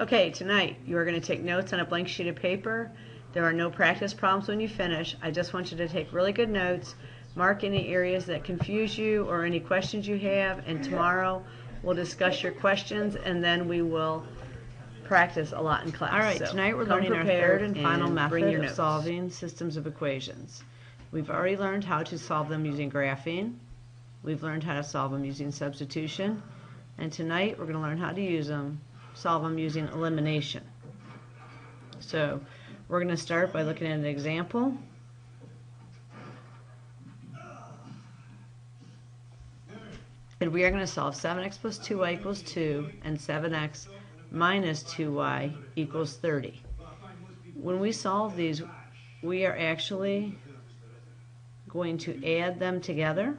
Okay, tonight you are going to take notes on a blank sheet of paper. There are no practice problems when you finish. I just want you to take really good notes, mark any areas that confuse you or any questions you have, and tomorrow we'll discuss your questions and then we will practice a lot in class. All right, so tonight we're learning our third and final method of solving systems of equations. We've already learned how to solve them using graphing. We've learned how to solve them using substitution. And tonight we're going to learn how to solve them using elimination. So we're going to start by looking at an example. And we are going to solve 7x plus 2y equals 2 and 7x minus 2y equals 30. When we solve these, we are actually going to add them together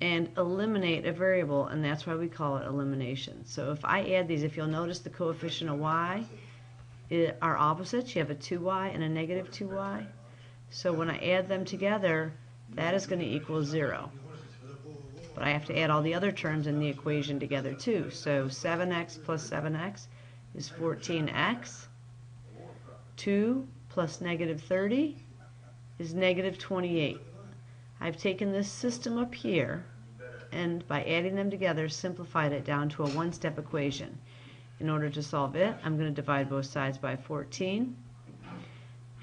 and eliminate a variable, and that's why we call it elimination. So if I add these, if you'll notice the coefficient of y are opposites. You have a 2y and a negative 2y. So when I add them together, that is going to equal 0. But I have to add all the other terms in the equation together too. So 7x plus 7x is 14x. 2 plus negative 30 is negative 28. I've taken this system up here and by adding them together simplified it down to a one-step equation. In order to solve it, I'm going to divide both sides by 14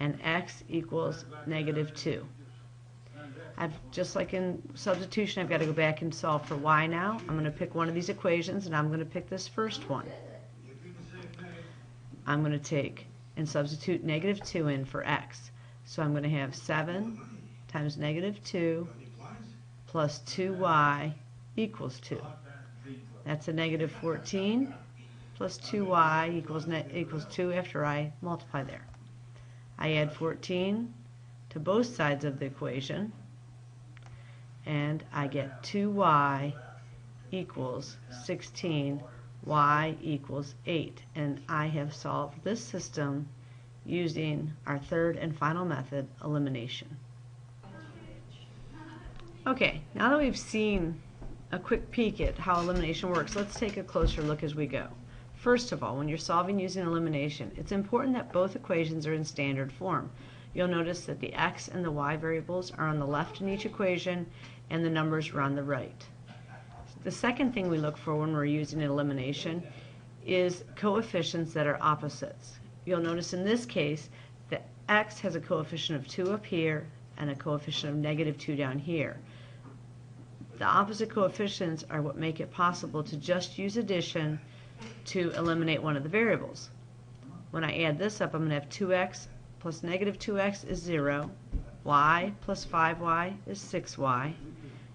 and x equals negative 2. Just like in substitution, I've got to go back and solve for y now. I'm going to pick one of these equations and I'm going to pick this first one. I'm going to take and substitute negative 2 in for x. So I'm going to have 7 times negative 2 plus 2y equals 2. That's a negative 14 plus 2y equals 2 after I multiply there. I add 14 to both sides of the equation and I get 2y equals 16, y equals 8. And I have solved this system using our third and final method, elimination. Okay, now that we've seen a quick peek at how elimination works, let's take a closer look as we go. First of all, when you're solving using elimination, it's important that both equations are in standard form. You'll notice that the x and the y variables are on the left in each equation and the numbers are on the right. The second thing we look for when we're using elimination is coefficients that are opposites. You'll notice in this case that x has a coefficient of 2 up here and a coefficient of negative 2 down here. The opposite coefficients are what make it possible to just use addition to eliminate one of the variables. When I add this up, I'm going to have 2x plus negative 2x is 0, y plus 5y is 6y,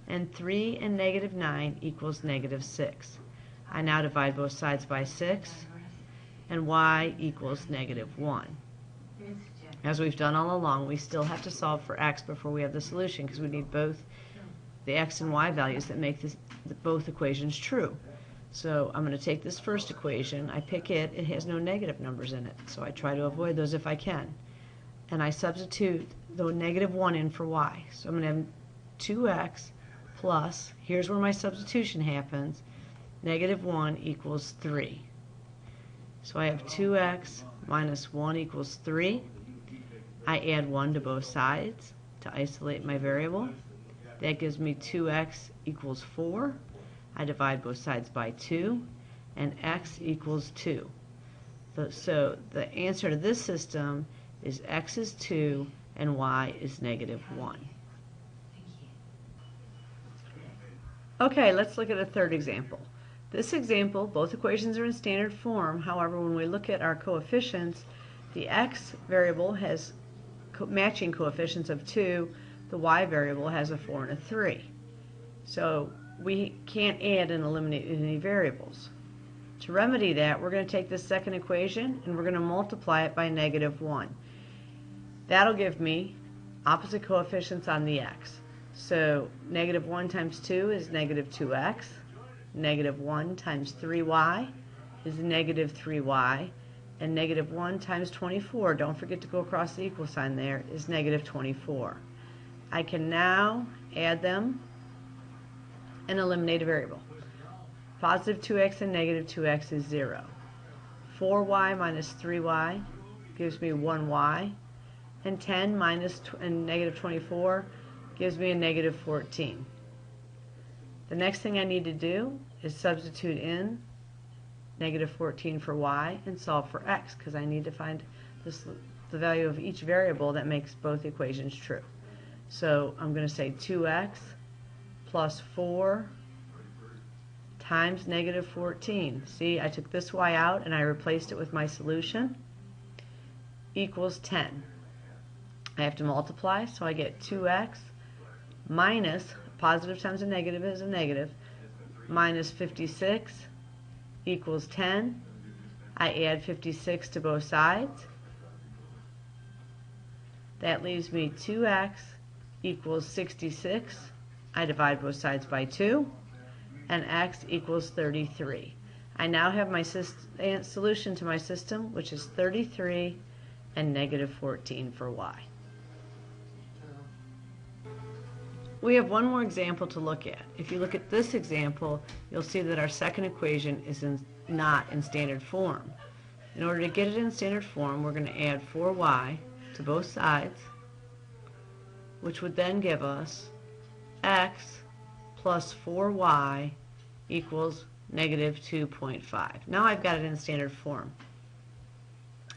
and 3 and negative 9 equals negative 6. I now divide both sides by 6, and y equals negative 1. As we've done all along, we still have to solve for x before we have the solution because we need both the x and y values that make both equations true. So I'm going to take this first equation, I pick it, it has no negative numbers in it, so I try to avoid those if I can. And I substitute the negative 1 in for y. So I'm going to have 2x plus, here's where my substitution happens, negative 1 equals 3. So I have 2x minus 1 equals 3. I add 1 to both sides to isolate my variable. That gives me 2x equals 4. I divide both sides by 2, and x equals 2. So the answer to this system is x is 2 and y is negative 1. Okay, let's look at a third example. This example, both equations are in standard form. However, when we look at our coefficients, the x variable has matching coefficients of 2, the y variable has a 4 and a 3. So we can't add and eliminate any variables. To remedy that, we're going to take this second equation and we're going to multiply it by negative 1. That'll give me opposite coefficients on the x. So negative 1 times 2 is negative 2x. Negative 1 times 3y is negative 3y. And negative 1 times 24, don't forget to go across the equal sign there, is negative 24. I can now add them and eliminate a variable. Positive 2x and negative 2x is 0. 4y minus 3y gives me 1y. And 10 minus and negative 24 gives me a negative 14. The next thing I need to do is substitute in negative 14 for y and solve for x, because I need to find the value of each variable that makes both equations true. So I'm going to say 2x plus 4 times negative 14. See, I took this y out and I replaced it with my solution, equals 10. I have to multiply, so I get 2x minus, positive times a negative is a negative, minus 56 equals 10. I add 56 to both sides. That leaves me 2x equals 66. I divide both sides by 2, and x equals 33. I now have my solution to my system, which is 33 and negative 14 for y. We have one more example to look at. If you look at this example, you'll see that our second equation is not in standard form. In order to get it in standard form, we're going to add 4y to both sides, which would then give us x plus 4y equals negative 2.5. Now I've got it in standard form.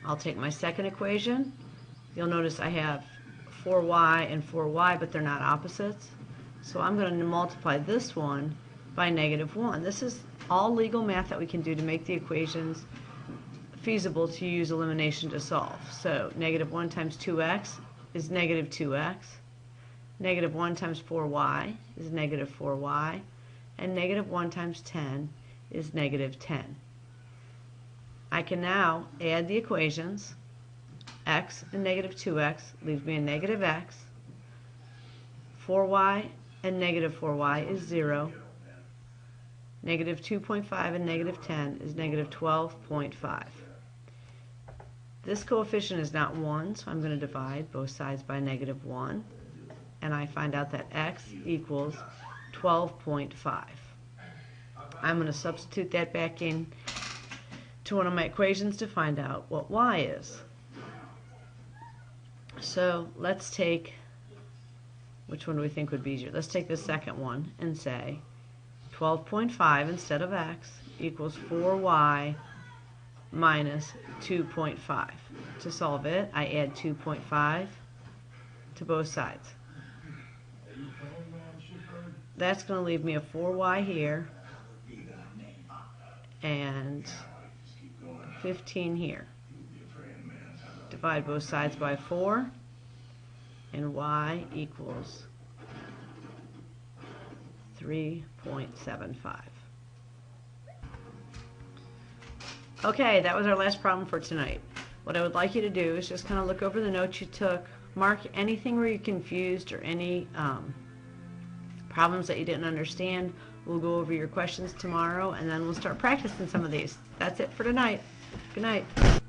I'll take my second equation. You'll notice I have 4y and 4y, but they're not opposites. So I'm going to multiply this one by negative 1. This is all legal math that we can do to make the equations feasible to use elimination to solve. So negative 1 times 2x is negative 2x. Negative 1 times 4y is negative 4y. And negative 1 times 10 is negative 10. I can now add the equations. X and negative 2x leaves me a negative x. 4y and negative 4y is 0. Negative 2.5 and negative 10 is negative 12.5. This coefficient is not 1, so I'm going to divide both sides by negative 1. And I find out that x equals 12.5. I'm going to substitute that back in to one of my equations to find out what y is. So let's take, which one do we think would be easier? Let's take the second one and say 12.5 instead of x equals 4y minus 2.5. To solve it, I add 2.5 to both sides. That's going to leave me a 4y here and 15 here. Divide both sides by 4, and y equals 3.75. Okay, that was our last problem for tonight. What I would like you to do is just kind of look over the notes you took, mark anything where you're confused or any problems that you didn't understand. We'll go over your questions tomorrow, and then we'll start practicing some of these. That's it for tonight. Good night.